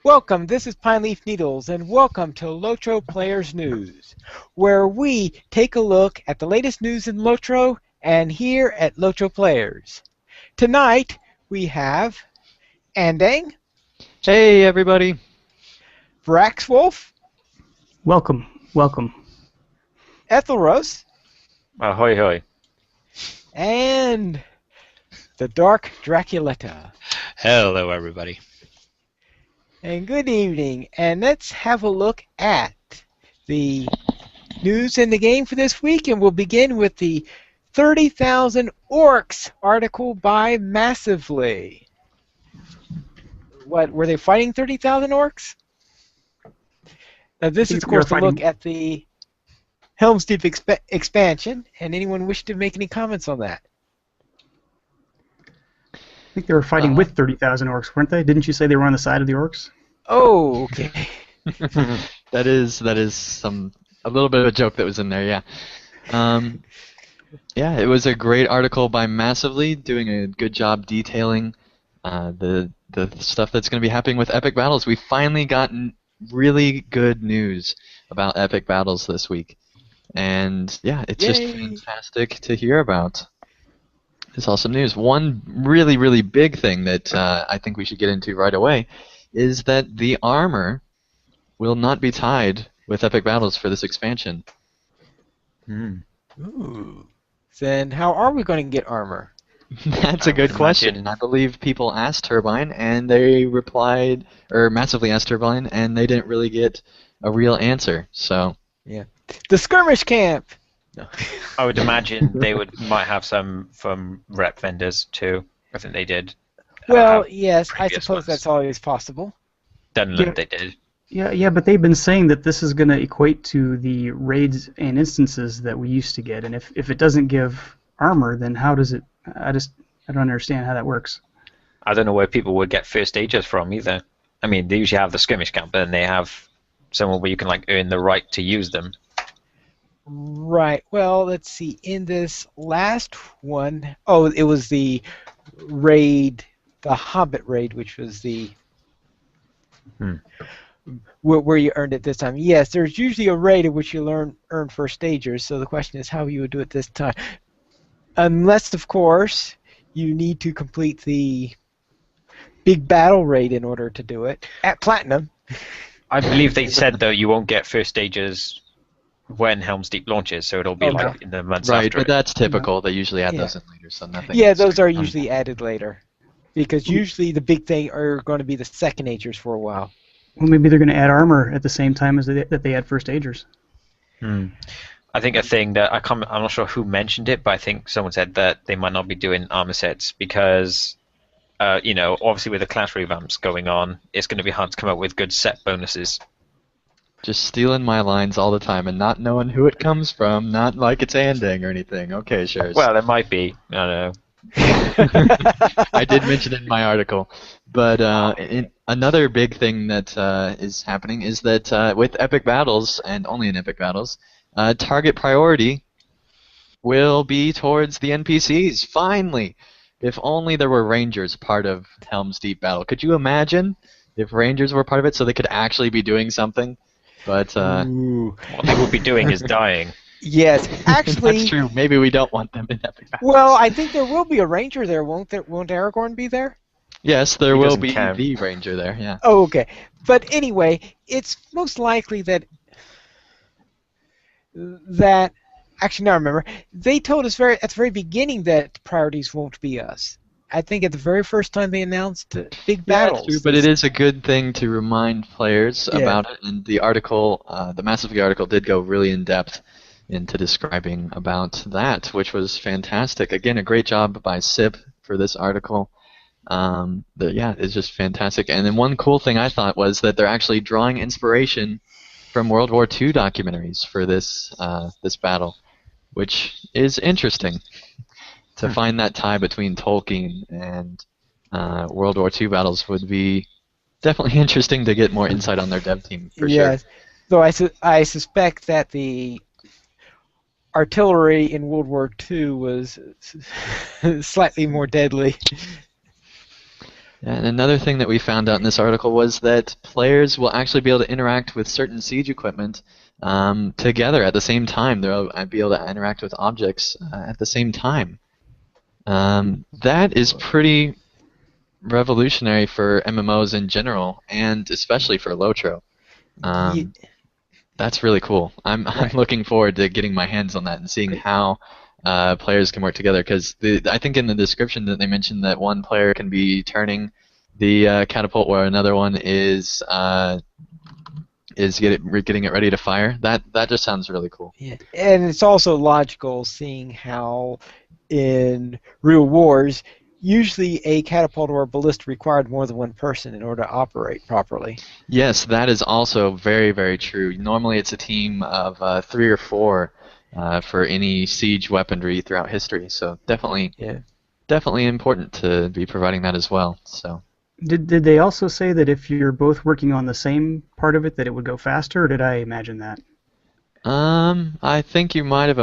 Welcome, this is Pine Leaf Needles, and welcome to LOTRO Players News, where we take a look at the latest news in LOTRO and here at LOTRO Players. Tonight, we have Andang, Hey, everybody. Vraxwolf, Welcome, welcome. Ethelros, Ahoy hoy. and the Dark Draculetta. Hello, everybody. And good evening, and let's have a look at the news in the game for this week, and we'll begin with the 30,000 Orcs article by Massively. What, were they fighting 30,000 Orcs? Now this is, of course, a look at the Helm's Deep expansion, and anyone wish to make any comments on that? I think they were fighting with 30,000 orcs, weren't they? Didn't you say they were on the side of the orcs? Oh, okay. That is a little bit of a joke that was in there, yeah. Yeah, it was a great article by Massively, doing a good job detailing the stuff that's going to be happening with Epic Battles. We finally gotten really good news about Epic Battles this week, and yeah, it's just fantastic to hear about. It's awesome news. One really, really big thing that I think we should get into right away is that the armor will not be tied with Epic Battles for this expansion. Ooh. Then how are we going to get armor? That's a good question. And I believe people asked Turbine, and they replied, or Massively asked Turbine, and they didn't really get a real answer. So yeah, the skirmish camp. No. I would imagine they might have some from rep vendors too. I think they did. Well, yes, I suppose ones. That's always possible. Doesn't look they did. Yeah, but they've been saying that this is going to equate to the raids and instances that we used to get, and if it doesn't give armor, then how does it? I don't understand how that works. I don't know where people would get first agers from either. I mean, they usually have the skirmish camp, but then they have somewhere where you can like earn the right to use them. Right. Well, let's see. In this last one, oh, it was the raid, the Hobbit raid, which was the where you earned it this time. Yes, there's usually a raid at which you earn first stagers. So the question is how you would do it this time, unless, of course, you need to complete the big battle raid in order to do it at Platinum. I believe they said though you won't get first stagers when Helm's Deep launches, so it'll be like in the months after. Right, but that's typical. They usually add those in later, so nothing. Yeah, those are usually added later, because usually the big thing are going to be the second agers for a while. Well, maybe they're going to add armor at the same time as that they add first agers. I think a thing that I'm not sure who mentioned it, but I think someone said that they might not be doing armor sets because, obviously with the class revamps going on, it's going to be hard to come up with good set bonuses. Just stealing my lines all the time and not knowing who it comes from, not like it's Andang or anything. Okay, sure. Well, it might be. I don't know. I did mention it in my article. But another big thing that is happening is that with Epic Battles, and only in Epic Battles, target priority will be towards the NPCs, finally! If only there were Rangers part of Helm's Deep Battle. Could you imagine if Rangers were part of it so they could actually be doing something? But what they would be doing is dying. Yes, actually. That's true. Maybe we don't want them in Epic Battles. Well, I think there will be a ranger there, won't there? Won't Aragorn be there? Yes, there will be the ranger there. Yeah. Oh, okay. But anyway, it's most likely that actually, now I remember they told us at the very beginning that priorities won't be us. I think at the very first time they announced big battles. That's true, but it is a good thing to remind players about it. And the article, the Massively article, did go really in depth into describing about that, which was fantastic. Again, a great job by SIP for this article. It's just fantastic. And then one cool thing I thought was that they're actually drawing inspiration from World War II documentaries for this this battle, which is interesting. To find that tie between Tolkien and World War II battles would be definitely interesting to get more insight on their dev team, for sure. Yes, though I suspect that the artillery in World War II was slightly more deadly. And another thing that we found out in this article was that players will actually be able to interact with certain siege equipment together at the same time. They'll be able to interact with objects at the same time. That is pretty revolutionary for MMOs in general, and especially for LOTRO. That's really cool. I'm looking forward to getting my hands on that and seeing how players can work together. Because I think in the description that they mentioned that one player can be turning the catapult, where another one is getting it ready to fire. That just sounds really cool. Yeah, and it's also logical seeing how in real wars, usually a catapult or a ballista required more than one person in order to operate properly. Yes, that is also very, very true. Normally it's a team of 3 or 4 for any siege weaponry throughout history. So definitely important to be providing that as well. So. Did they also say that if you're both working on the same part of it that it would go faster, or did I imagine that? I think you might have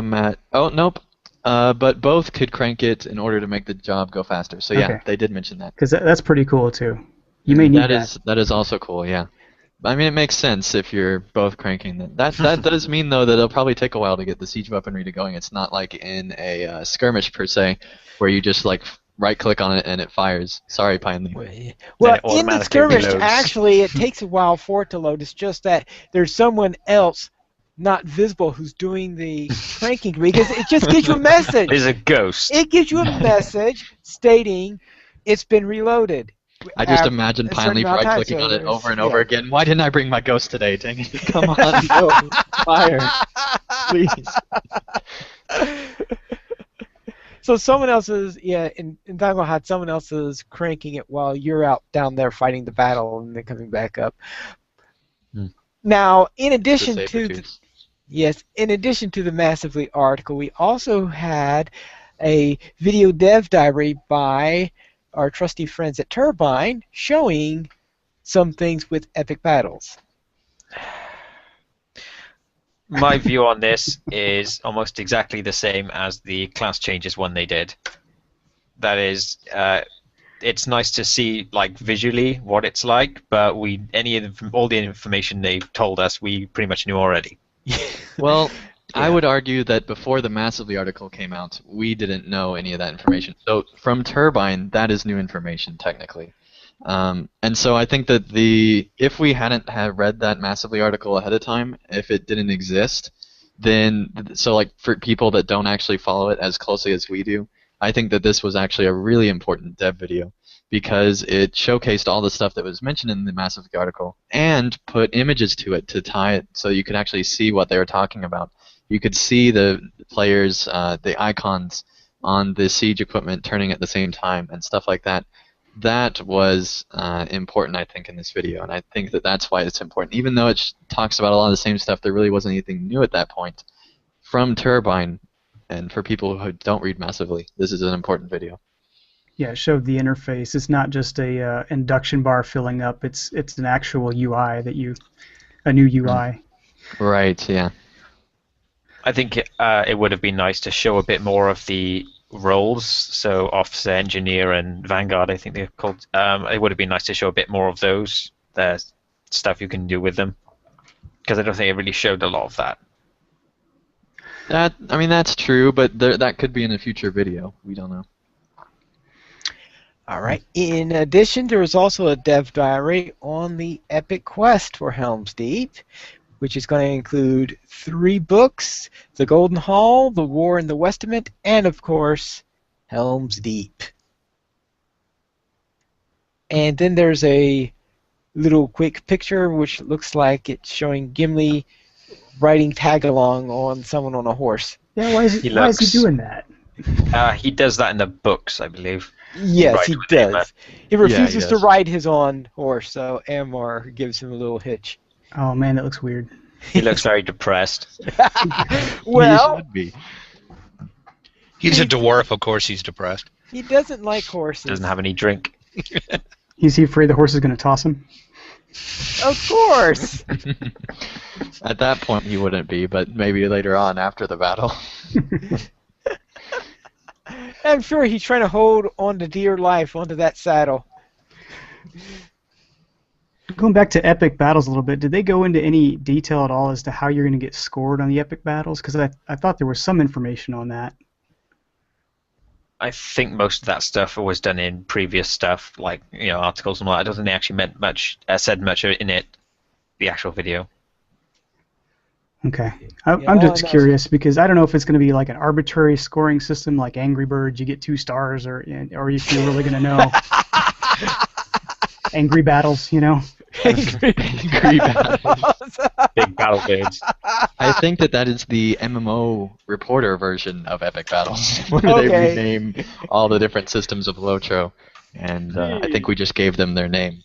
Oh, nope. But both could crank it in order to make the job go faster. So yeah, Okay. they did mention that. Because that's pretty cool too. You may need that. That is also cool, yeah. I mean, it makes sense if you're both cranking it. That does mean, though, that it'll probably take a while to get the siege weaponry to going. It's not like in a skirmish, per se, where you just, like, right-click on it and it fires. Sorry, Pinely. Well, in the skirmish, actually, it takes a while for it to load. It's just that there's someone else not visible who's doing the cranking, because it just gives you a message. There's a ghost. It gives you a message stating it's been reloaded. I just imagine Pinely right-clicking on it over and over again. Why didn't I bring my ghost today? Dang it. Come on, go. Fire. Please. So someone else is, in Tanglehat, someone else is cranking it while you're out down there fighting the battle and then coming back up. Now, in addition to the Massively article, we also had a video dev diary by our trusty friends at Turbine showing some things with epic battles. My view on this is almost exactly the same as the class changes one they did. That is, it's nice to see, like, visually what it's like, but all the information they've told us, we pretty much knew already. Well, I would argue that before the Massively article came out, we didn't know any of that information. So from Turbine, that is new information, technically. And so I think that if we hadn't had read that Massively article ahead of time, if it didn't exist, then, so like for people that don't actually follow it as closely as we do, I think that this was actually a really important dev video, because it showcased all the stuff that was mentioned in the Massively article and put images to it to tie it so you could actually see what they were talking about. You could see the players, the icons on the siege equipment turning at the same time and stuff like that. That was important, I think, in this video, and I think that that's why it's important. Even though it talks about a lot of the same stuff, there really wasn't anything new at that point. From Turbine, and for people who don't read Massively, this is an important video. Yeah, it showed the interface. It's not just a induction bar filling up. It's an actual UI a new UI. Right. Yeah. I think it would have been nice to show a bit more of the roles, so Officer, Engineer, and Vanguard, I think they're called. It would have been nice to show a bit more of those, the stuff you can do with them, because I don't think it really showed a lot of that. I mean, that's true, but that could be in a future video. We don't know. All right. In addition, there was also a dev diary on the epic quest for Helm's Deep, which is going to include 3 books: The Golden Hall, The War in the Westament, and, of course, Helm's Deep. And then there's a little quick picture which looks like it's showing Gimli riding tag-along on someone on a horse. Yeah, why is he doing that? He does that in the books, I believe. Yes, he does. He refuses to does. ride his own horse, so Amar gives him a little hitch. Oh man, that looks weird. He looks very depressed. Well, He should be. He's a dwarf, of course he's depressed. he doesn't like horses. Doesn't have any drink. Is he afraid the horse is going to toss him? Of course. At that point, he wouldn't be, but maybe later on after the battle. I'm sure he's trying to hold on to dear life onto that saddle. Going back to epic battles a little bit, did they go into any detail at all as to how you're going to get scored on the epic battles? Because I thought there was some information on that. I think most of that stuff was done in previous stuff, like articles and all that. I don't think they actually said much in it, the actual video. Okay. Yeah, I'm all I just know is- curious because I don't know if it's going to be like an arbitrary scoring system like Angry Birds, you get 2 stars, or if you're really going to know. Angry battles, Angry battles. Big battle birds. I think that is the MMO reporter version of Epic Battles, where they Okay. rename all the different systems of LOTRO, and I think we just gave them their name.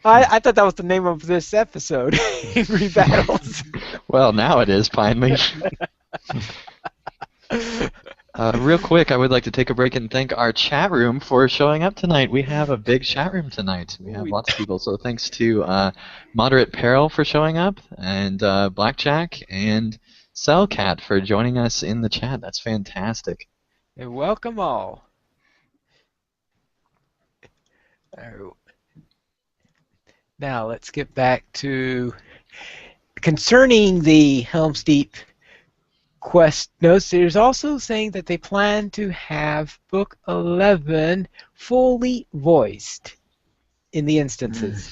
I thought that was the name of this episode. Angry Battles. Well, now it is, finally. Real quick, I would like to take a break and thank our chat room for showing up tonight. We have a big chat room tonight. We have lots of people, so thanks to Moderate Peril for showing up, and Blackjack and Cellcat for joining us in the chat. That's fantastic. And welcome all. Oh. Now let's get back to concerning the Helm's Deep quest notes. There's also saying that they plan to have Book 11 fully voiced in the instances.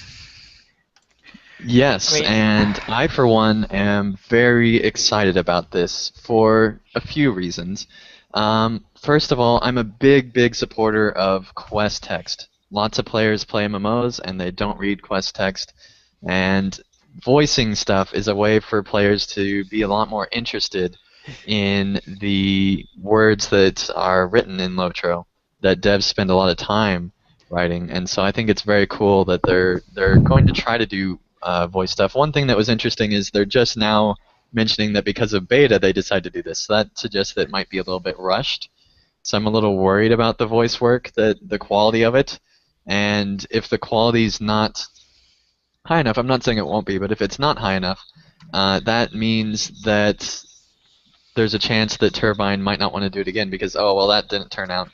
Yes, Wait. and I, for one, am very excited about this for a few reasons. First of all, I'm a big supporter of quest text. Lots of players play MMOs and they don't read quest text, and voicing stuff is a way for players to be a lot more interested in the words that are written in LOTRO, that devs spend a lot of time writing, and so I think it's very cool that they're going to try to do voice stuff. One thing that was interesting is they're just now mentioning that because of beta they decided to do this, so that suggests that it might be a little bit rushed. So I'm a little worried about the voice work, the quality of it, and if the quality's not high enough, I'm not saying it won't be, but if it's not high enough, that means that there's a chance that Turbine might not want to do it again because, oh, well, that didn't turn out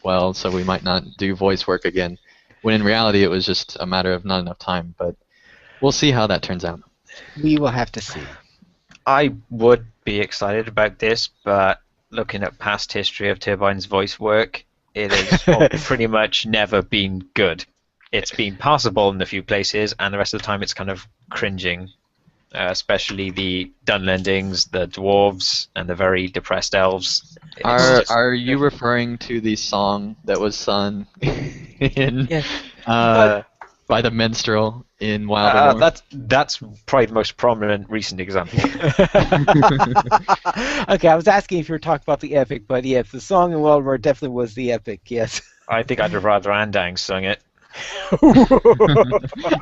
well, so we might not do voice work again. When in reality, it was just a matter of not enough time, but we'll see how that turns out. We will have to see. I would be excited about this, but looking at past history of Turbine's voice work, it has pretty much never been good. It's been passable in a few places, and the rest of the time it's kind of cringing. Especially the Dunlendings, the dwarves, and the very depressed elves. Are you referring to the song that was sung in by the minstrel in Wild War? That's probably the most prominent recent example. Okay, I was asking if you were talking about the epic, but yes, the song in World War definitely was the epic, yes. I think I'd have rather Andang sung it.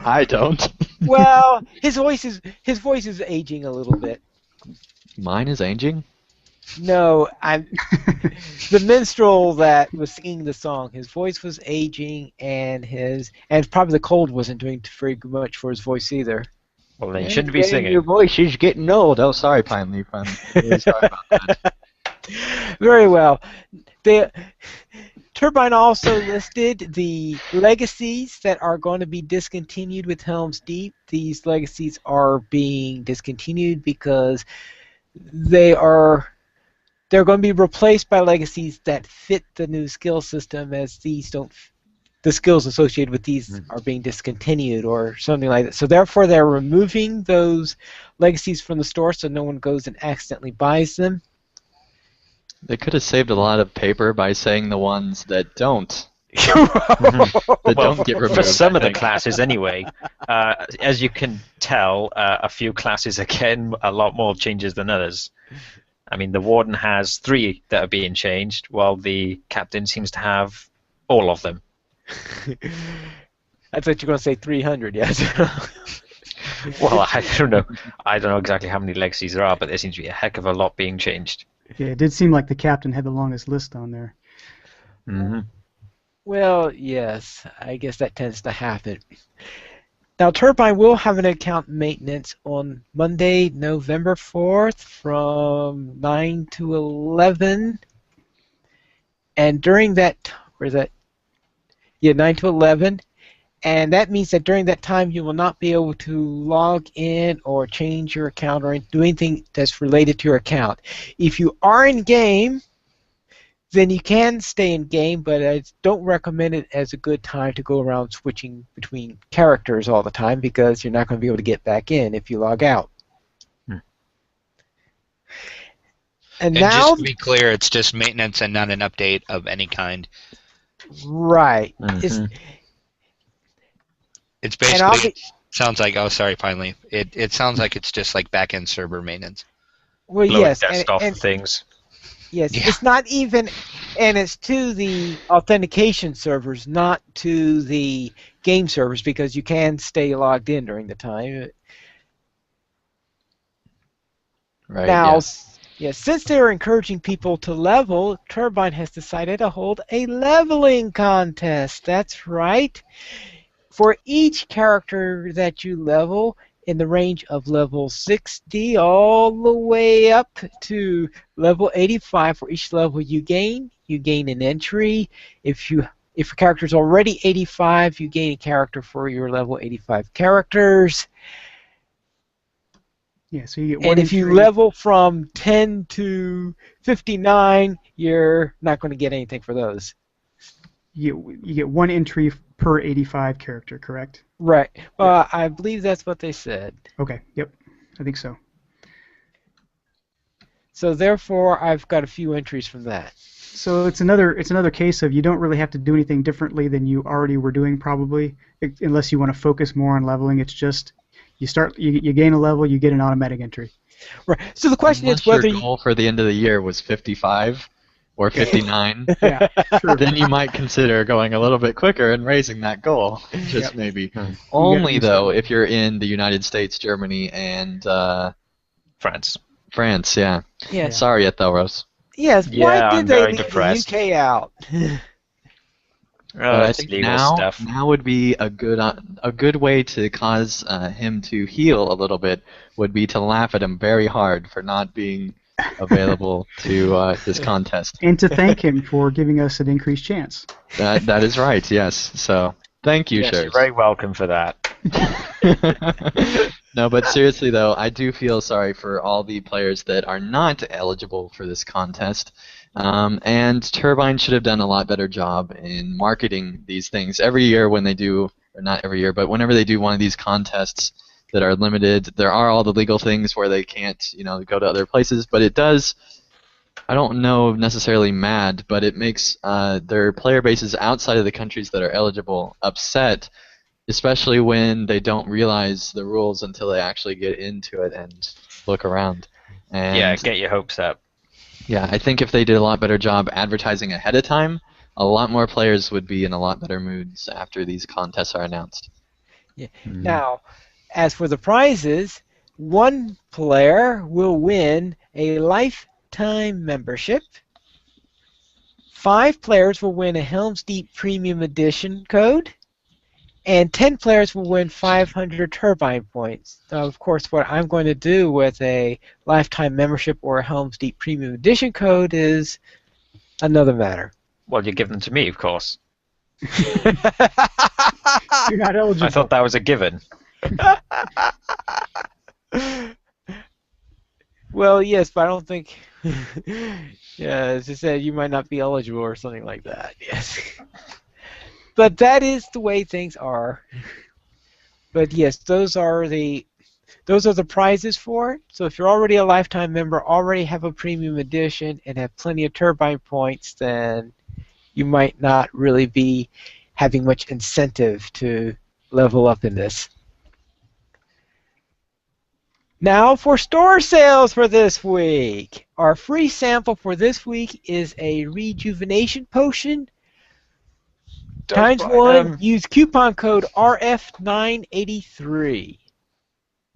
I don't. Well, his voice is aging a little bit. Mine is aging? No, I'm the minstrel that was singing the song. His voice was aging, and probably the cold wasn't doing very much for his voice either. Well, then you shouldn't be singing. Your voice is getting old. Oh, sorry, Pine Leaf. I'm really sorry about that. Very well. Turbine also listed the legacies that are going to be discontinued with Helm's Deep. These legacies are being discontinued because they're going to be replaced by legacies that fit the new skill system, as the skills associated with these are being discontinued or something like that. So therefore they're removing those legacies from the store so no one goes and accidentally buys them. They could have saved a lot of paper by saying the ones that don't. That don't get removed. For some of the classes, anyway. As you can tell, a few classes are getting a lot more changes than others. I mean, the Warden has 3 that are being changed, while the Captain seems to have all of them. I thought you were going to say 300, yes. Well, I don't know. I don't know exactly how many legacies there are, but there seems to be a heck of a lot being changed. Yeah, it did seem like the captain had the longest list on there. Mm-hmm. Well, yes, I guess that tends to happen. Now, Turbine will have an account maintenance on Monday, November 4th from 9 to 11. And during that, 9 to 11. And that means that during that time you will not be able to log in or change your account or do anything that's related to your account. If you are in game, then you can stay in game, but I don't recommend it as a good time to go around switching between characters all the time because you're not going to be able to get back in if you log out. And And now, just to be clear, it's just maintenance and not an update of any kind. right. Mhm. It's And I'll basically be, sounds like finally. It sounds like it's just like back end server maintenance. well, Loading yes, dust off of things. yes, Yeah. it's not even, and it's to the authentication servers, not to the game servers, because you can stay logged in during the time. Right. Now, Yeah. yes, since they're encouraging people to level, Turbine has decided to hold a leveling contest. That's right. For each character that you level in the range of level 60 all the way up to level 85, for each level you gain an entry. If your character is already 85, you gain a character for your level 85 characters. Yeah, so you get one And if you entry. level from 10 to 59, you're not going to get anything for those. You get one entry per 85 character, correct? Right. Well, I believe that's what they said. Okay, yep, I think so. So therefore, I've got a few entries from that. So it's another case of you don't really have to do anything differently than you already were doing probably, unless you want to focus more on leveling. It's just you gain a level, you get an automatic entry. Right. So the question Unless is whether your goal for the end of the year was 55 or 59, Yeah, true. then you might consider going a little bit quicker and raising that goal. Just Yep. maybe. gotta Only do though something. if you're in the United States, Germany, and France. France. Yeah. yes, Sorry, Ethelros. yes. Why Yeah, did I'm they very leave depressed. the UK out? But I It's think legal now stuff. would be a good way to cause him to heal a little bit would be to laugh at him very hard for not being available to this contest. And to thank him for giving us an increased chance. That is right. Yes. So thank you, Yes, you're Shurs. very welcome for that. No, but seriously though, I do feel sorry for all the players that are not eligible for this contest. And Turbine should have done a lot better job in marketing these things every year when they do, or not every year, but whenever they do one of these contests that are limited, there are all the legal things where they can't, go to other places. But it does, I don't know necessarily mad, but it makes their player bases outside of the countries that are eligible upset, especially when they don't realize the rules until they actually get into it and look around. And Yeah, get your hopes up. yeah, I think if they did a lot better job advertising ahead of time, a lot more players would be in a lot better moods after these contests are announced. Yeah. Now, as for the prizes, one player will win a lifetime membership. 5 players will win a Helm's Deep Premium Edition code. And 10 players will win 500 turbine points. Now, of course, what I'm going to do with a lifetime membership or a Helm's Deep Premium Edition code is another matter. Well, you give them to me, of course. You're not eligible. I thought that was a given. Well, yes, but I don't think. Yeah, as I said, you might not be eligible or something like that. Yes. But that is the way things are. But yes, those are the prizes for it. So if you're already a lifetime member, already have a premium edition, and have plenty of turbine points, then you might not really be having much incentive to level up in this. Now for store sales for this week. Our free sample for this week is a rejuvenation potion. Times 1, use coupon code RF983.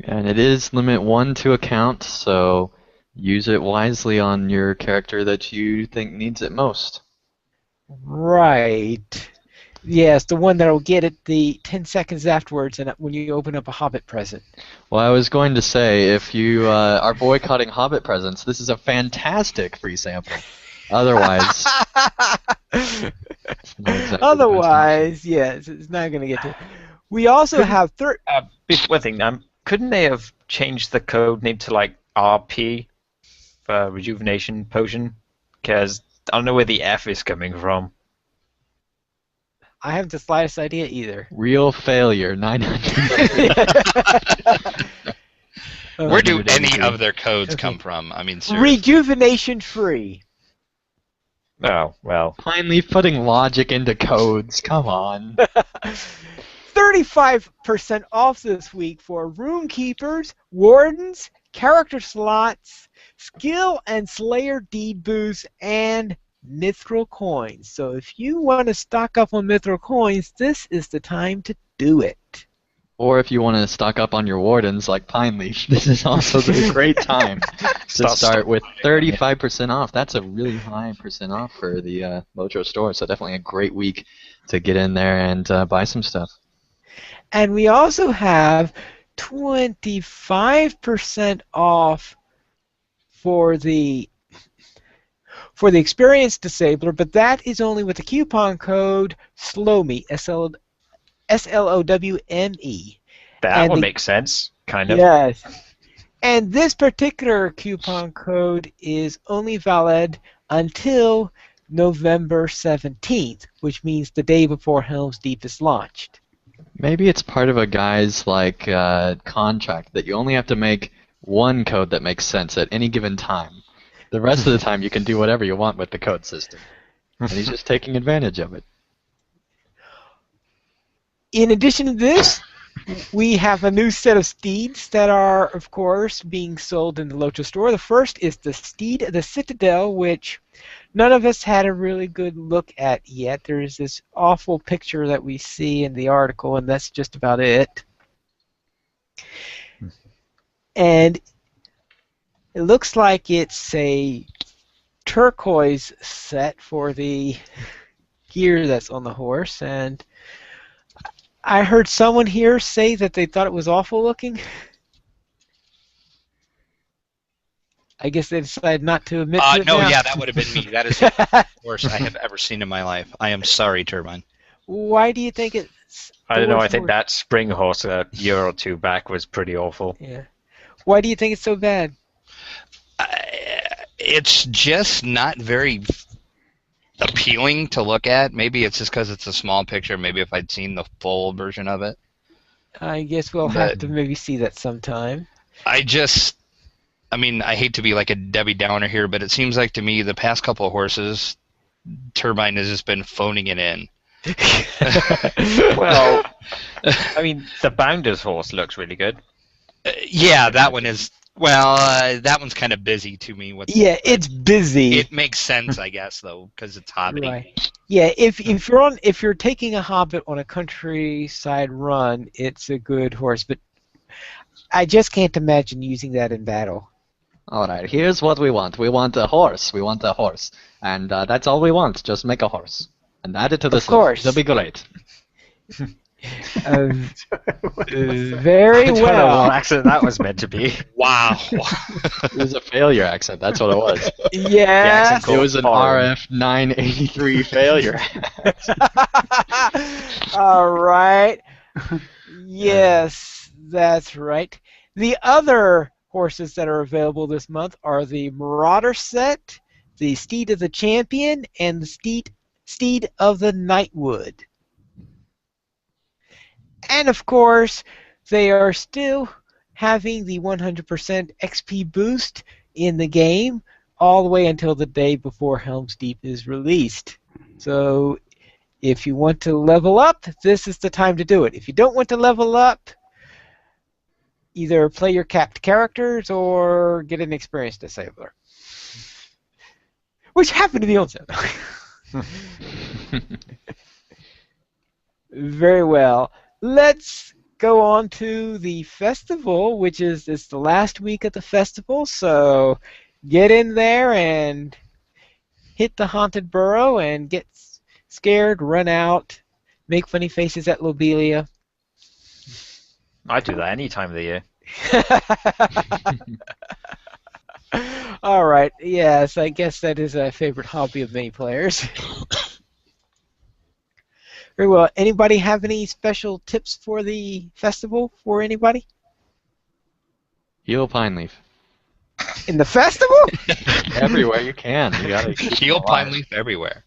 And it is limit 1 to account, so use it wisely on your character that you think needs it most. Right. Yes, the one that'll get it the 10 seconds afterwards and when you open up a Hobbit present. Well, I was going to say, if you are boycotting Hobbit presents, this is a fantastic free sample. Otherwise, it's not exactly the best option. Otherwise, yes, it's not going to get to. We also Couldn't have one thing. Couldn't they have changed the code name to like RP for rejuvenation potion? Because I don't know where the F is coming from. I haven't the slightest idea either. Real failure, 900. Where do any 183. of their codes Okay. come from? I mean, seriously. Rejuvenation free. Oh, well. Finally putting logic into codes. Come on. 35% off this week for room keepers, wardens, character slots, skill and slayer deed boosts, and mithril coins. So if you want to stock up on mithril coins, this is the time to do it. Or if you want to stock up on your wardens like Pine Leaf, this is also the great time to start with 35% off. That's a really high percent off for the LOTRO store, so definitely a great week to get in there and buy some stuff. And we also have 25% off for the experienced disabler, but that is only with the coupon code SLOWME, SLOWME. That would make sense, kind of. Yes. And this particular coupon code is only valid until November 17th, which means the day before Helm's Deep is launched. Maybe it's part of a guy's contract that you only have to make one code that makes sense at any given time. The rest of the time you can do whatever you want with the code system. And he's just taking advantage of it. In addition to this, we have a new set of steeds that are, of course, being sold in the LOTRO store. The first is the Steed of the Citadel, which none of us had a really good look at yet. There is this awful picture that we see in the article, and that's just about it. And it looks like it's a turquoise set for the gear that's on the horse, and I heard someone here say that they thought it was awful looking. I guess they decided not to admit to it No, now. yeah, that would have been me. That is the worst I have ever seen in my life. I am sorry, Turbine. Why do you think it's I don't know, I worst think horse? that spring horse a year or two back was pretty awful. Yeah. Why do you think it's so bad? It's just not very appealing to look at. Maybe it's just because it's a small picture. Maybe if I'd seen the full version of it. I guess we'll have to maybe see that sometime. I mean, I hate to be like a Debbie Downer here, but it seems like to me the past couple of horses, Turbine has just been phoning it in. Well, I mean, the Bounder's horse looks really good. Yeah, that one is. Well, that one's kind of busy to me. Yeah, it's busy. It makes sense, I guess, though, because it's hobbiting. Right. Yeah, if you're taking a hobbit on a countryside run, it's a good horse. But I just can't imagine using that in battle. All right, here's what we want. We want a horse. We want a horse. And that's all we want. Just make a horse. And add it to the Of course. It'll be great. Very I don't know what well. accent that was meant to be. Wow. It was a failure accent. That's what it was. Yes. It was an RF 983 failure. All right. Yes, that's right. The other horses that are available this month are the Marauder set, the Steed of the Champion, and the Steed of the Nightwood. And of course, they are still having the 100% XP boost in the game all the way until the day before Helm's Deep is released. So if you want to level up, this is the time to do it. If you don't want to level up, either play your capped characters or get an experienced disabler. Which happened to be on sale. Very well. Let's go on to the festival, which is it's the last week of the festival, so get in there and hit the haunted burrow and get scared, run out, make funny faces at Lobelia. I do that any time of the year. All right. Yes, I guess that is a favorite hobby of many players. Very well. Anybody have any special tips for the festival for anybody? Heal pine leaf. In the festival? Everywhere you can. You gotta keep them Heal pine alive. leaf everywhere.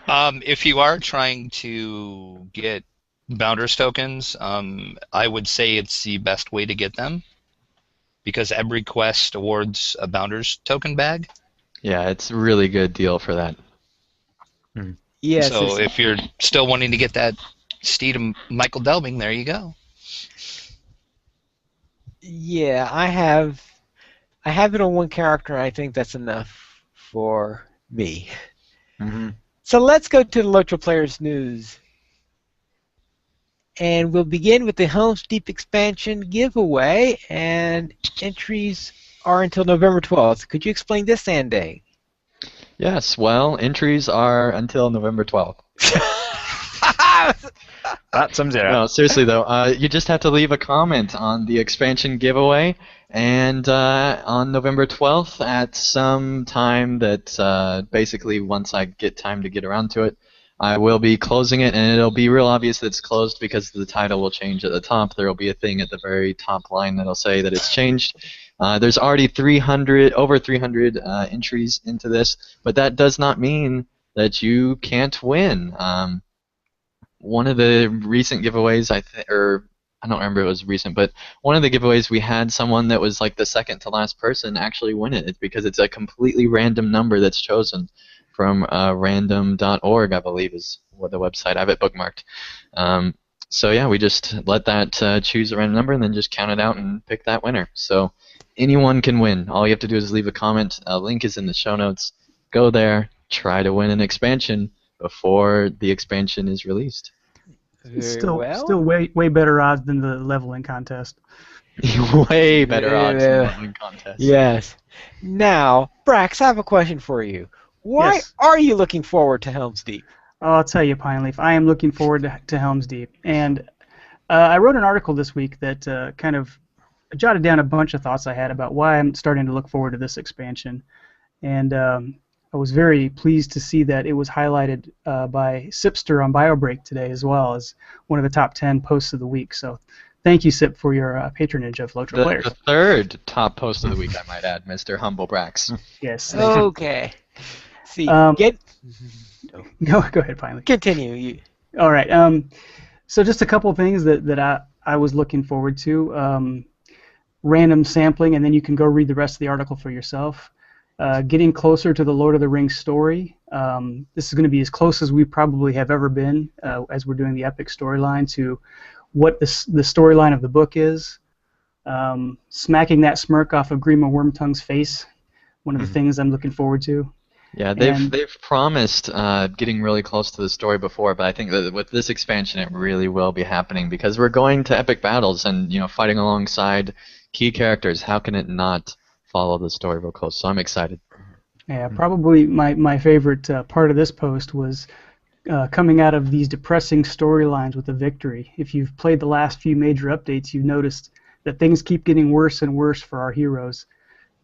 If you are trying to get Bounders tokens, I would say it's the best way to get them because every quest awards a Bounders token bag. Yeah, it's a really good deal for that. Yes. So if you're still wanting to get that steed of Michael Delbing, there you go. Yeah, I have it on one character, and I think that's enough for me. Mm-hmm. So let's go to the LOTRO Players News. And we'll begin with the Helm's Deep expansion giveaway, and entries are until November 12th. Could you explain this, Sanday? Yes, well, entries are until November 12th. That sums it No, up. seriously though, you just have to leave a comment on the expansion giveaway, and on November 12th at some time that basically once I get time to get around to it, I will be closing it, and it'll be real obvious that it's closed because the title will change at the top. There will be a thing at the very top line that'll say that it's changed. There's already over 300 entries into this, but that does not mean that you can't win. One of the recent giveaways, or I don't remember if it was recent, but one of the giveaways we had someone that was like the second to last person actually win it. It's because it's a completely random number that's chosen from random.org, I believe is what the website. I have it bookmarked. So yeah, we just let that choose a random number and then just count it out and pick that winner. So anyone can win. All you have to do is leave a comment. A link is in the show notes. Go there, try to win an expansion before the expansion is released. Very Still well. way better odds than the leveling contest. Way better odds than the Yeah. leveling contest. Yes. Now, Brax, I have a question for you. Why Yes. are you looking forward to Helm's Deep? Oh, I'll tell you, Pineleaf, I am looking forward to Helm's Deep. And I wrote an article this week that kind of jotted down a bunch of thoughts I had about why I'm starting to look forward to this expansion. And I was very pleased to see that it was highlighted by Sipster on BioBreak today as well as one of the top 10 posts of the week. So thank you, Sip, for your patronage of LOTRO players. The third top post of the week, I might add, Mr. Humble Brax. Yes. Thank you. Okay. See, Go ahead, Pineleaf. continue. You. All right. So just a couple things that I was looking forward to. Random sampling, and then you can go read the rest of the article for yourself. Getting closer to the Lord of the Rings story. This is going to be as close as we probably have ever been as we're doing the epic storyline to what the storyline of the book is. Smacking that smirk off of Grima Wormtongue's face. One of the things I'm looking forward to. Yeah, they've promised getting really close to the story before, but I think that with this expansion, it really will be happening because we're going to epic battles and fighting alongside key characters. How can it not follow the story real close? So I'm excited. Yeah, probably my favorite part of this post was coming out of these depressing storylines with the victory. If you've played the last few major updates, you've noticed that things keep getting worse and worse for our heroes.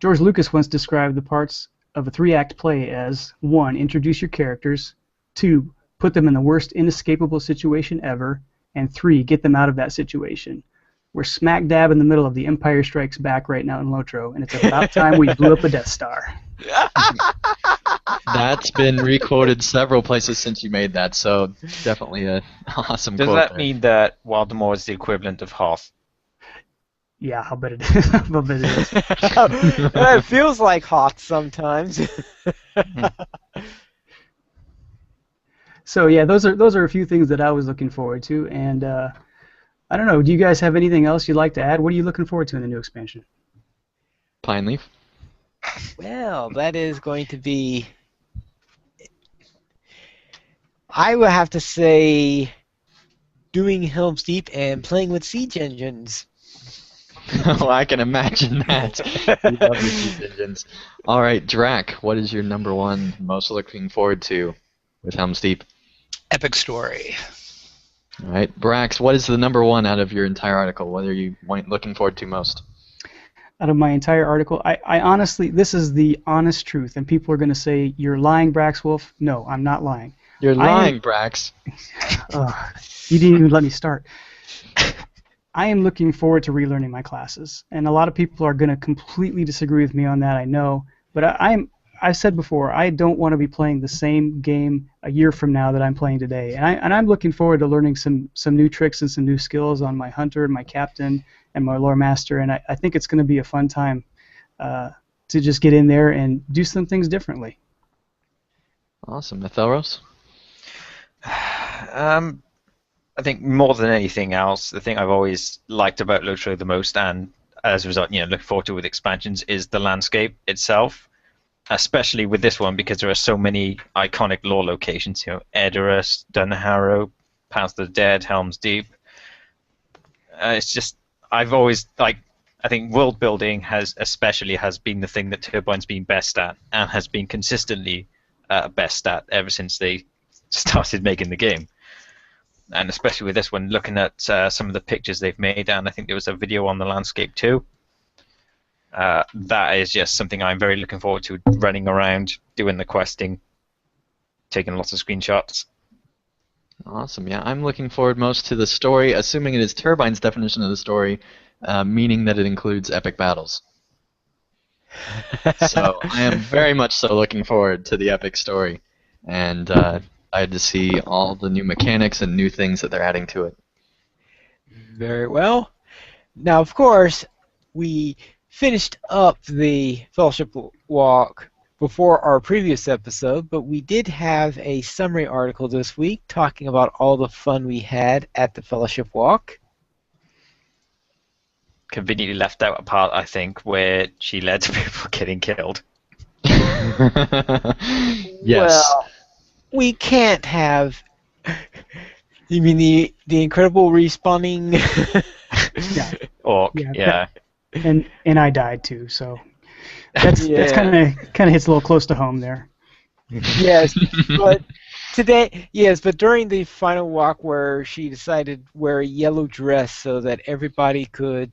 George Lucas once described the parts of a 3-act play as 1. Introduce your characters, 2. Put them in the worst inescapable situation ever, and 3. Get them out of that situation. We're smack dab in the middle of the Empire Strikes Back right now in LOTRO, and it's about time we blew up a Death Star. That's been requoted several places since you made that, so definitely an awesome Does quote that there. mean that Waldemar is the equivalent of Hoth? Yeah, I'll bet it is. I'll bet it is. It feels like hot sometimes. So yeah, those are a few things that I was looking forward to, and I don't know. Do you guys have anything else you'd like to add? What are you looking forward to in the new expansion? Pine leaf. Well, that is going to be. I would have to say, doing Helm's Deep and playing with siege engines. Oh, I can imagine that. You love your siege engines. All right, Drac, what is your number one most looking forward to with Helm's Deep? Epic story. All right, Brax, what is the number one out of your entire article? What are you looking forward to most? out of my entire article. I honestly, this is the honest truth, and people are going to say, you're lying, Braxwolf. No, I'm not lying. You're I am- lying, Brax. You didn't even let me start. I am looking forward to relearning my classes, and a lot of people are going to completely disagree with me on that, I know. But I've said before, I don't want to be playing the same game a year from now that I'm playing today, and I'm looking forward to learning some new tricks and some new skills on my hunter and my captain and my lore master, and I think it's going to be a fun time to just get in there and do some things differently. Awesome. Ethelros? I think more than anything else, the thing I've always liked about LOTRO the most, and as a result, look forward to with expansions, is the landscape itself. Especially with this one, because there are so many iconic lore locations. Edoras, Dunharrow, Paths of the Dead, Helm's Deep. It's just I've always I think world building has been the thing that Turbine's been best at, and has been consistently best at ever since they started making the game. And especially with this one, looking at some of the pictures they've made, and I think there was a video on the landscape too. That is just something I'm very looking forward to, running around, doing the questing, taking lots of screenshots. Awesome. Yeah, I'm looking forward most to the story, assuming it is Turbine's definition of the story, meaning that it includes epic battles. So I am very much so looking forward to the epic story, and excited to see all the new mechanics and new things that they're adding to it. Very well. Now, of course, we finished up the Fellowship Walk before our previous episode, but we did have a summary article this week talking about all the fun we had at the Fellowship Walk. Conveniently left out a part, I think, where she led to people getting killed. Yes. Well, we can't have. You mean the incredible respawning? Yeah. Orc, Yeah, yeah. And I died too, so that's Yeah. kind of hits a little close to home there. Yes, but during the final walk where she decided to wear a yellow dress so that everybody could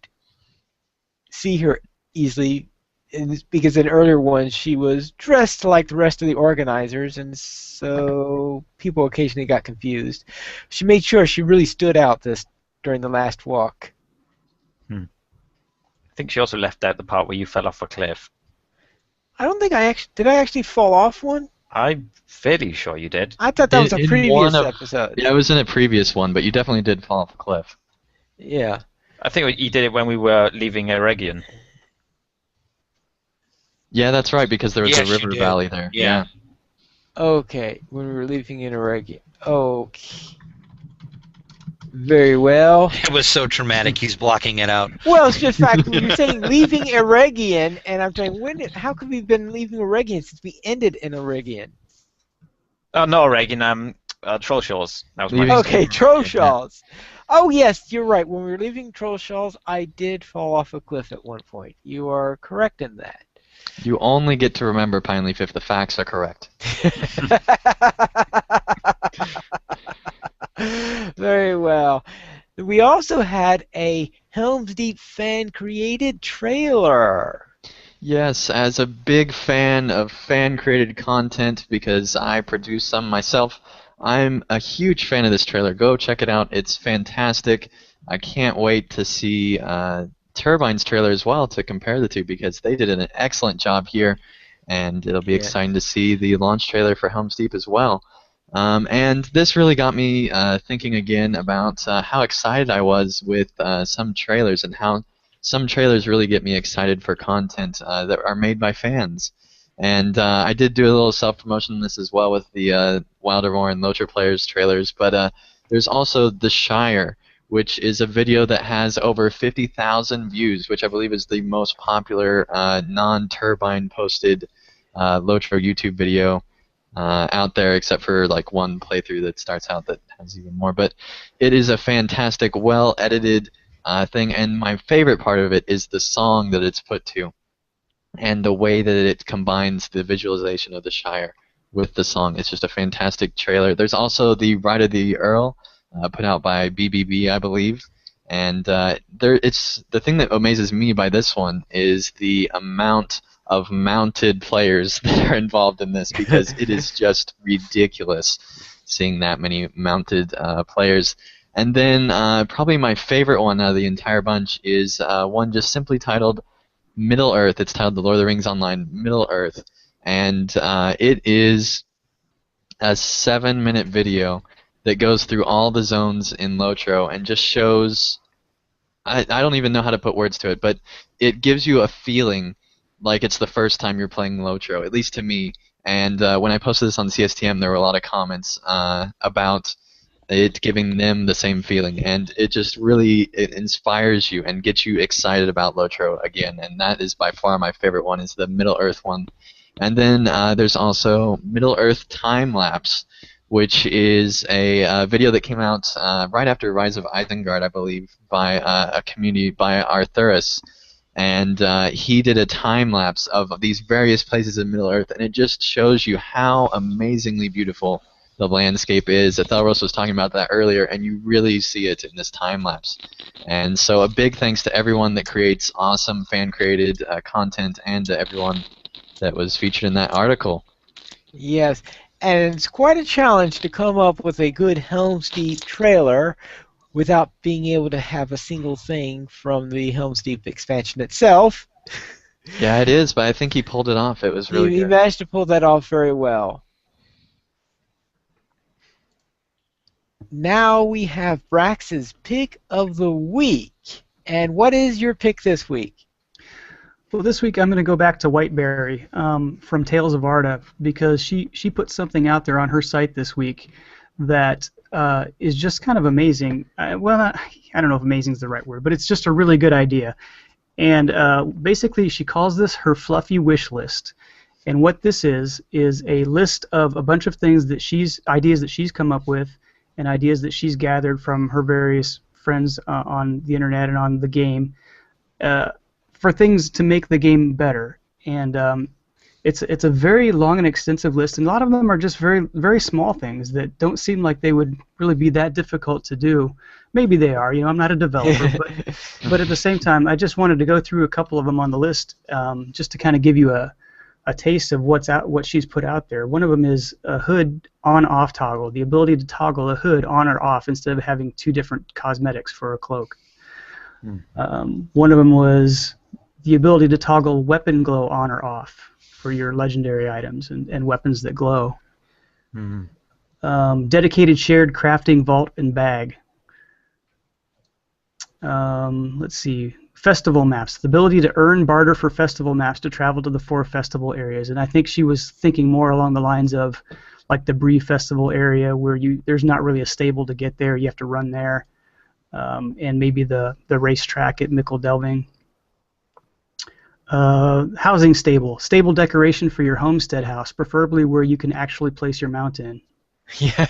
see her easily, because in earlier ones she was dressed like the rest of the organizers, and so people occasionally got confused. She made sure she really stood out during the last walk. I think she also left out the part where you fell off a cliff. I don't think did I actually fall off one? I'm fairly sure you did. I thought that was a In previous one of- episode. Yeah, it was in a previous one, but you definitely did fall off a cliff. Yeah. I think you did it when we were leaving Eregion. Yeah, that's right, because there was Yes, a you river did. valley there. Yeah. Okay, when we were leaving in Oregon. Okay. Very well. It was so traumatic. He's blocking it out. Well, it's just fact when you're saying leaving Eregion, and I'm saying how could we have been leaving Eregion since we ended in Eregion? Oh, no, Eregion. Troll Shores. That was my Leaving- Okay, Yeah. Trollshalls. Oh yes, you're right. When we were leaving Trollshalls, I did fall off a cliff at one point. You are correct in that. You only get to remember Pine Leaf if the facts are correct. Very well. We also had a Helm's Deep fan-created trailer. Yes, as a big fan of fan-created content, because I produce some myself, I'm a huge fan of this trailer. Go check it out. It's fantastic. I can't wait to see Turbine's trailer as well to compare the two, because they did an excellent job here, and it'll be Yeah. exciting to see the launch trailer for Helm's Deep as well. And this really got me thinking again about how excited I was with some trailers, and how some trailers really get me excited for content that are made by fans. And I did do a little self-promotion on this as well with the Wildermore and LOTRO Players trailers, but there's also The Shire, which is a video that has over 50,000 views, which I believe is the most popular non-Turbine posted LOTRO YouTube video out there, except for like one playthrough that starts out that has even more. But it is a fantastic, well-edited thing, and my favorite part of it is the song that it's put to, and the way that it combines the visualization of the Shire with the song. It's just a fantastic trailer. There's also the Ride of the Earl, put out by BBB, I believe, And the thing that amazes me by this one is the amount of mounted players that are involved in this, because it is just ridiculous seeing that many mounted players. And then probably my favorite one out of the entire bunch is one just simply titled Middle Earth. It's titled The Lord of the Rings Online Middle Earth, and it is a 7-minute video that goes through all the zones in LOTRO and just shows. I don't even know how to put words to it, but it gives you a feeling like it's the first time you're playing LOTRO, at least to me. And when I posted this on CSTM, there were a lot of comments about it giving them the same feeling, and it just really it inspires you and gets you excited about LOTRO again. And that is by far my favorite one, is the Middle Earth one. And then there's also Middle Earth Time Lapse, which is a video that came out right after Rise of Isengard, I believe, by a community by Arthurus. And he did a time lapse of these various places in Middle Earth, and it just shows you how amazingly beautiful the landscape is. Athelros was talking about that earlier, and you really see it in this time lapse. And so a big thanks to everyone that creates awesome fan-created content, and to everyone that was featured in that article. Yes, and it's quite a challenge to come up with a good Helm's Deep trailer without being able to have a single thing from the Helm's Deep expansion itself. Yeah, it is, but I think he pulled it off. It was really He good. managed to pull that off very well. Now we have Brax's pick of the week. And what is your pick this week? Well, this week I'm going to go back to Whiteberry from Tales of Arda, because she put something out there on her site this week that is just kind of amazing. I don't know if amazing is the right word, but it's just a really good idea. And basically she calls this her fluffy wish list. And what this is a list of a bunch of things that ideas that she's come up with, and ideas that she's gathered from her various friends on the internet and on the game, for things to make the game better. And it's a very long and extensive list, and a lot of them are just very, very small things that don't seem like they would really be that difficult to do. Maybe they are, I'm not a developer, but at the same time, I just wanted to go through a couple of them on the list, just to kind of give you a taste of what she's put out there. One of them is a hood on-off toggle, the ability to toggle a hood on or off instead of having two different cosmetics for a cloak. One of them was the ability to toggle weapon glow on or off for your legendary items and weapons that glow. Dedicated shared crafting vault and bag. Let's see. Festival maps, the ability to earn barter for festival maps to travel to the 4 festival areas. And I think she was thinking more along the lines of like the Bree festival area, where there's not really a stable to get there, you have to run there, and maybe the racetrack at Mickle Delving. Housing stable decoration for your homestead house, preferably where you can actually place your mount in. Yeah.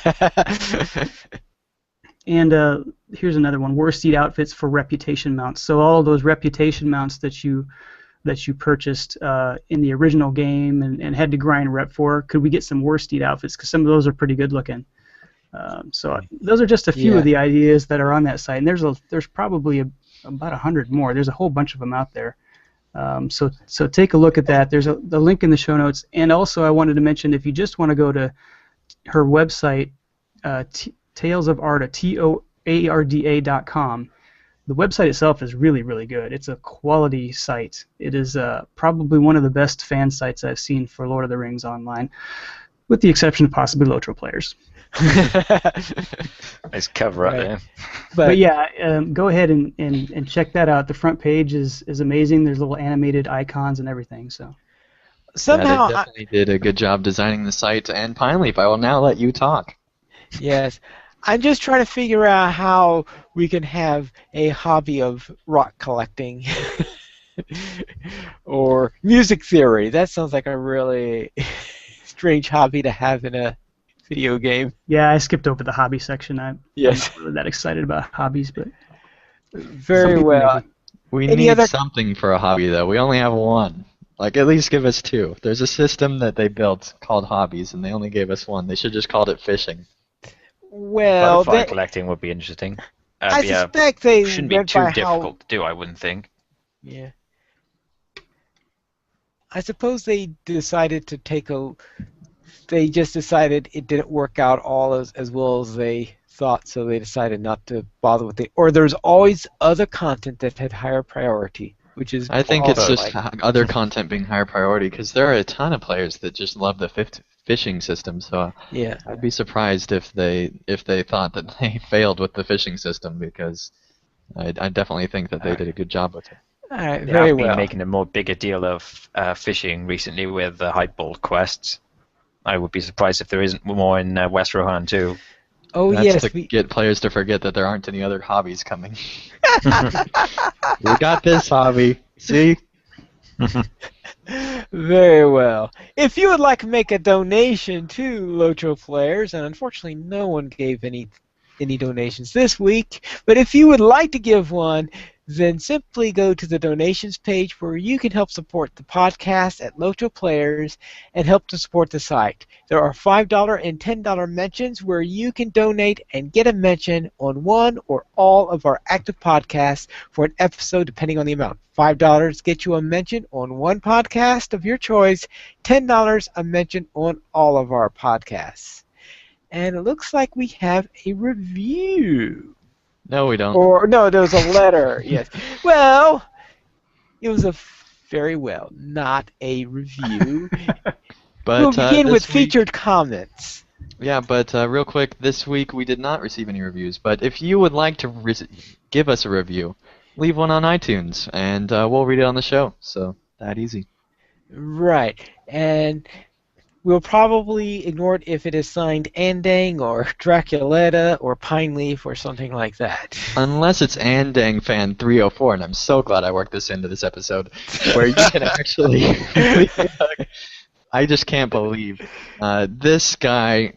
And here's another one: Worsted outfits for reputation mounts. So all of those reputation mounts that you purchased in the original game and had to grind rep for, could we get some worsted outfits? Because some of those are pretty good looking. So those are just a few of the ideas that are on that site, and there's probably about 100 more. There's a whole bunch of them out there. So take a look at that. There's the link in the show notes. And also I wanted to mention, if you just want to go to her website, Tales of Arda, TOARDA.com. The website itself is really, really good. It's a quality site. It is probably one of the best fan sites I've seen for Lord of the Rings Online, with the exception of possibly LOTRO players. Nice cover up there. But yeah, go ahead and check that out. The front page is amazing. There's little animated icons and everything. So Somehow, they definitely did a good job designing the site. And Pineleaf, I will now let you talk. yes. I'm just trying to figure out how we can have a hobby of rock collecting or music theory. That sounds like a really strange hobby to have in a video game. yeah, I skipped over the hobby section. I'm Yes. not really that excited about hobbies, but Very well. We Any need other- something for a hobby, though. We only have one. Like, at least give us 2. There's a system that they built called hobbies, and they only gave us 1. They should just called it fishing. Well, Butterfly collecting would be interesting. I suspect they shouldn't be went too by difficult to do. I wouldn't think. Yeah. I suppose they decided to take a. They just decided it didn't work out all as well as they thought, so they decided not to bother with it. Or there's always other content that had higher priority, which is I think it's also just like. other content being higher priority because there are a ton of players that just love the fishing system. So Yeah. I'd be surprised if they thought that they failed with the fishing system because I definitely think that they did a good job with it. All right, They very have been well. making a more bigger deal of fishing recently with the Hypeball quests. I would be surprised if there isn't more in West Rohan too. Oh That's yes, to get players to forget that there aren't any other hobbies coming. We got this hobby. See? Very well. If you would like to make a donation to LOTRO players, and unfortunately no one gave any donations this week, but if you would like to give one, then simply go to the donations page where you can help support the podcast at LOTRO Players and help to support the site. There are $5 and $10 mentions where you can donate and get a mention on one or all of our active podcasts for an episode depending on the amount. $5 gets you a mention on one podcast of your choice, $10 a mention on all of our podcasts. And it looks like we have a review. No, we don't. Or, no, there was a letter, yes. Well, it was very well, not a review. But We'll begin with this week- featured comments. Yeah, but real quick, this week we did not receive any reviews. But if you would like to give us a review, leave one on iTunes, and we'll read it on the show. So that easy. Right, and we'll probably ignore it if it is signed Andang or Draculetta or Pineleaf or something like that. Unless it's Andang Fan 304, and I'm so glad I worked this into this episode, where you can actually. I just can't believe this guy,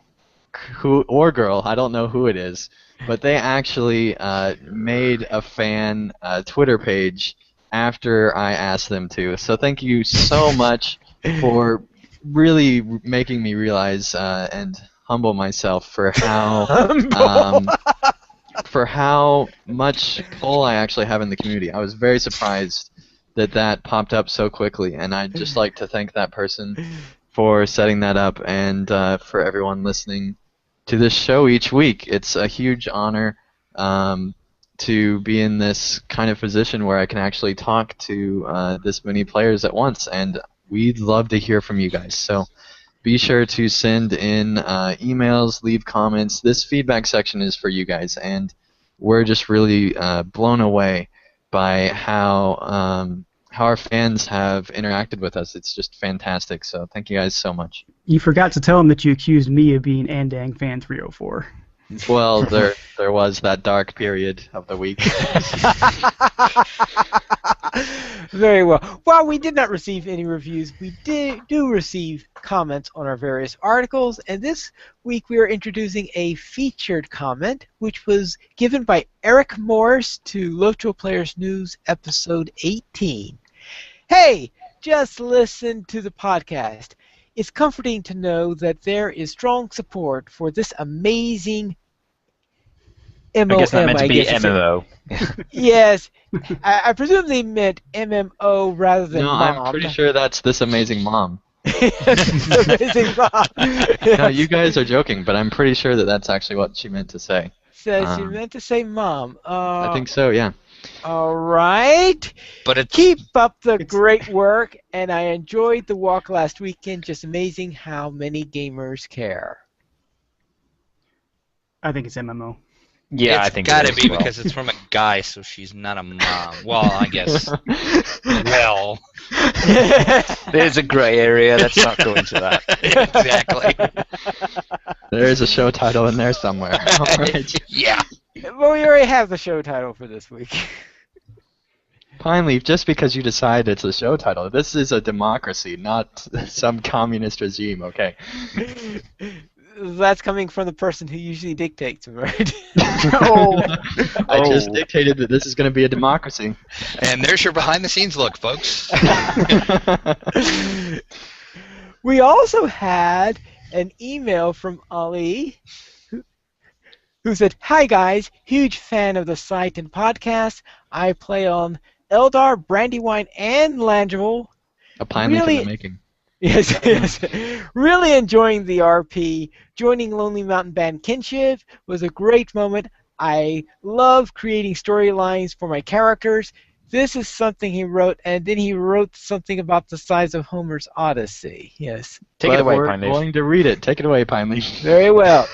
or girl, I don't know who it is, but they actually made a fan Twitter page after I asked them to. So thank you so much for really making me realize and humble myself for how much pull I actually have in the community. I was very surprised that popped up so quickly, and I'd just like to thank that person for setting that up and for everyone listening to this show each week. It's a huge honor to be in this kind of position where I can actually talk to this many players at once, and we'd love to hear from you guys. So be sure to send in emails, leave comments. This feedback section is for you guys, and we're just really blown away by how our fans have interacted with us. It's just fantastic. So thank you guys so much. You forgot to tell him that you accused me of being Andang Fan 304. Well, there was that dark period of the week. Very well. While we did not receive any reviews, we do receive comments on our various articles, and this week we are introducing a featured comment, which was given by Eric Morris to LOTRO Players News, episode 18. Hey, just listen to the podcast. It's comforting to know that there is strong support for this amazing MOM. I guess that meant to be MMO. Yes, I presume they meant MMO rather than No, mom. I'm pretty sure that's This Amazing Mom. Amazing mom. No, you guys are joking, but I'm pretty sure that that's actually what she meant to say. Says she meant to say mom. I think so, yeah. All right. But Keep up the great work, and I enjoyed the walk last weekend. Just amazing how many gamers care. I think it's MMO. Yeah, it's I think gotta it is be as well. because it's from a guy, so she's not a mom. Well, I guess. Well, There's a grey area. Let's not go into that. exactly. There's a show title in there somewhere. All right. Yeah. Well, we already have the show title for this week. Pineleaf, just because you decide it's a show title, this is a democracy, not some communist regime, okay? That's coming from the person who usually dictates, right? I just dictated that this is going to be a democracy. And there's your behind-the-scenes look, folks. We also had an email from Ali who said, "Hi guys, huge fan of the site and podcast. I play on Eldar, Brandywine, and Langeville. A pine leaf in the Really, making. yes, yes, really enjoying the RP. Joining Lonely Mountain Band Kinship was a great moment. I love creating storylines for my characters. This is something he wrote, and then he wrote something about the size of Homer's Odyssey. Yes, Take it But away, we're Pine Leaf. going to read it. Take it away, pine leaf. very well.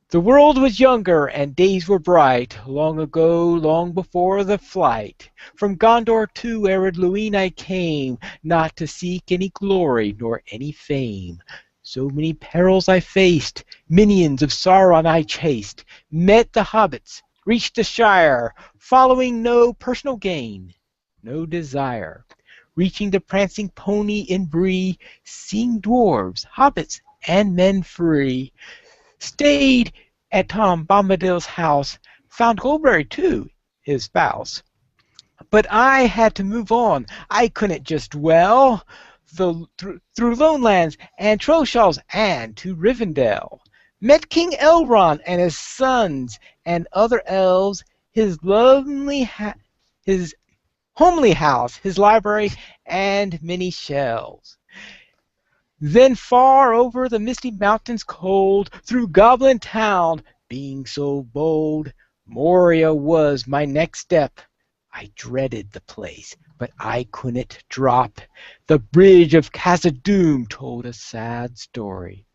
The world was younger and days were bright, long ago, long before the flight. From Gondor to arid Luin I came, not to seek any glory nor any fame. So many perils I faced, minions of Sauron I chased, met the hobbits, reached the Shire, following no personal gain, no desire. Reaching the prancing pony in Bree, seeing dwarves, hobbits, and men free. Stayed at Tom Bombadil's house, found Goldberry too, his spouse. But I had to move on. I couldn't just dwell through Lone Lands and Troshalls and to Rivendell. Met King Elrond and his sons and other elves, his homely house, his library, and many shelves. Then far over the misty mountains cold, through Goblin Town, being so bold, Moria was my next step. I dreaded the place, but I couldn't drop. The bridge of Khazad-dûm told a sad story.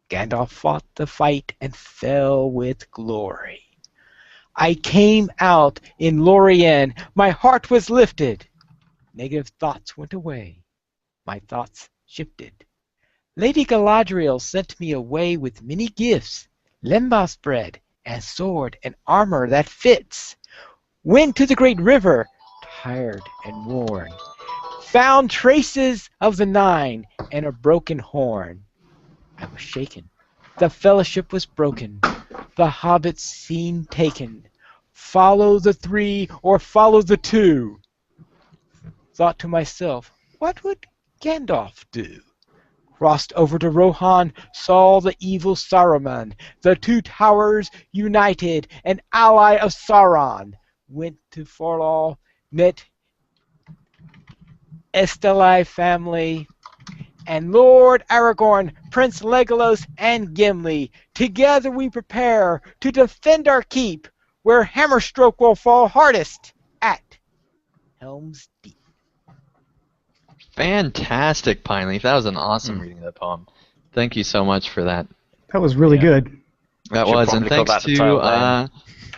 Gandalf fought the fight and fell with glory. I came out in Lorien, my heart was lifted. Negative thoughts went away, my thoughts shifted. Lady Galadriel sent me away with many gifts, lembas bread, and sword and armor that fits. Went to the great river, tired and worn. Found traces of the Nine and a broken horn. I was shaken. The fellowship was broken. The hobbits seen taken. Follow the three or follow the two. Thought to myself, what would Gandalf do? Crossed over to Rohan, saw the evil Saruman, the two towers united, an ally of Sauron. Went to Forlal, met Esteli family, and Lord Aragorn, Prince Legolas, and Gimli. Together we prepare to defend our keep, where Hammerstroke will fall hardest, at Helm's Deep. Fantastic, pine leaf. That was an awesome reading of that poem. Thank you so much for that. That was really good. That Should was, and probably call thanks that the title name.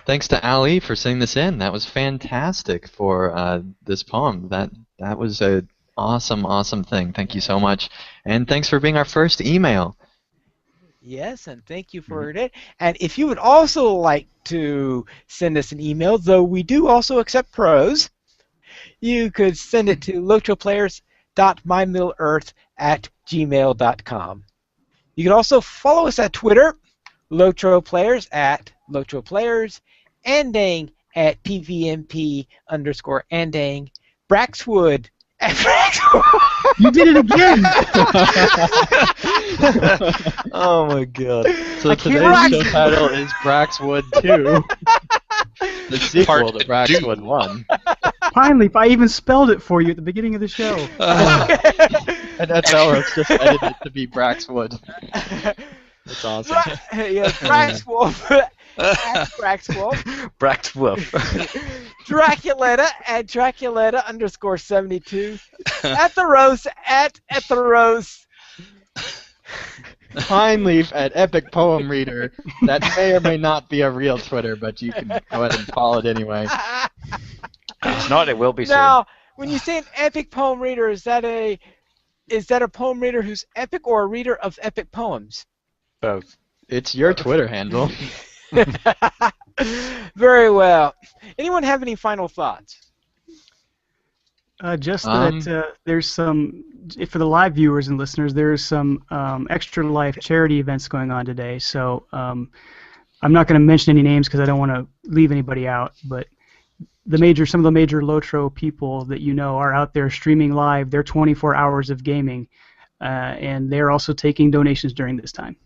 thanks to Ali for sending this in. That was fantastic for this poem. That was a awesome thing. Thank you so much, and thanks for being our first email. Yes, and thank you for it. And if you would also like to send us an email, though we do also accept prose, you could send it to lotroplayers.mymiddleearth@gmail.com. You can also follow us at Twitter, LOTROplayers at LOTROplayers, Andang at PVMP_Andang, Braxwood at Braxwood. You did it again! Oh my god. So today's show title is Braxwood 2, the sequel to Braxwood 1. Finally, I even spelled it for you at the beginning of the show. And that's how it's just edited to be Braxwood. That's awesome. Yeah, Braxwolf at Braxwolf. Braxwolf. Draculetta at Draculetta_72. At the Rose. Pine Leaf at Epic Poem Reader. That may or may not be a real Twitter, but you can go ahead and follow it anyway. It's not, it will be soon. Now, when you say an epic poem reader, is that a poem reader who's epic or a reader of epic poems? Both. It's your Twitter handle. Very well. Anyone have any final thoughts? Just that there's some, for the live viewers and listeners, there's some Extra Life charity events going on today. So I'm not going to mention any names because I don't want to leave anybody out. But some of the major LOTRO people that you know are out there streaming live their 24 hours of gaming, and they're also taking donations during this time.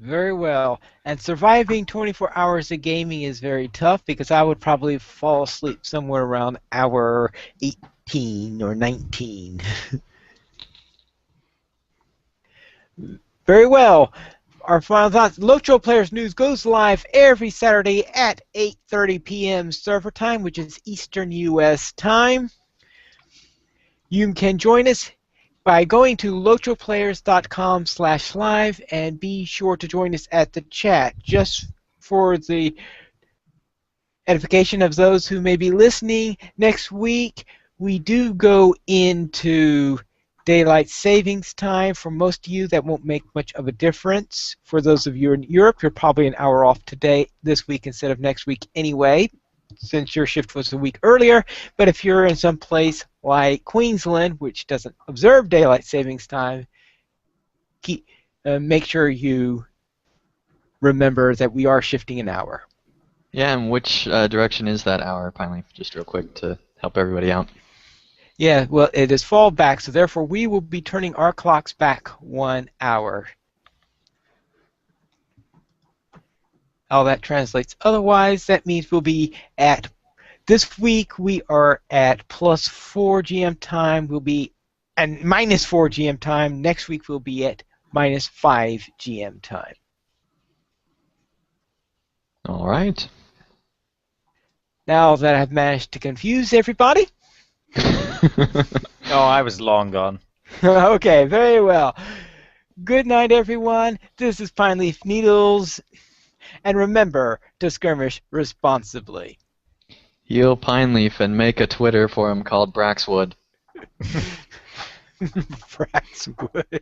Very well. And surviving 24 hours of gaming is very tough because I would probably fall asleep somewhere around hour 18 or 19. Very well. Our final thoughts. LOTRO Players News goes live every Saturday at 8:30 p.m. server time, which is Eastern U.S. time. You can join us by going to lotroplayers.com/live and be sure to join us at the chat. Just for the edification of those who may be listening, next week we do go into daylight savings time. For most of you, that won't make much of a difference. For those of you in Europe, you're probably an hour off today, this week instead of next week anyway, since your shift was a week earlier. But if you're in some place like Queensland, which doesn't observe daylight savings time, make sure you remember that we are shifting an hour. Yeah, and which direction is that hour, finally, just real quick to help everybody out? Yeah, well, it is fall back, so therefore we will be turning our clocks back 1 hour. How that translates otherwise, that means we'll be at, this week we are at +4 GM time, we'll be at -4 GM time, next week we'll be at -5 GM time. All right. Now that I've managed to confuse everybody. Oh, I was long gone. Okay, very well. Good night, everyone. This is Pine Leaf Needles. And remember to skirmish responsibly. Heal Pineleaf and make a Twitter for him called Braxwood. Braxwood.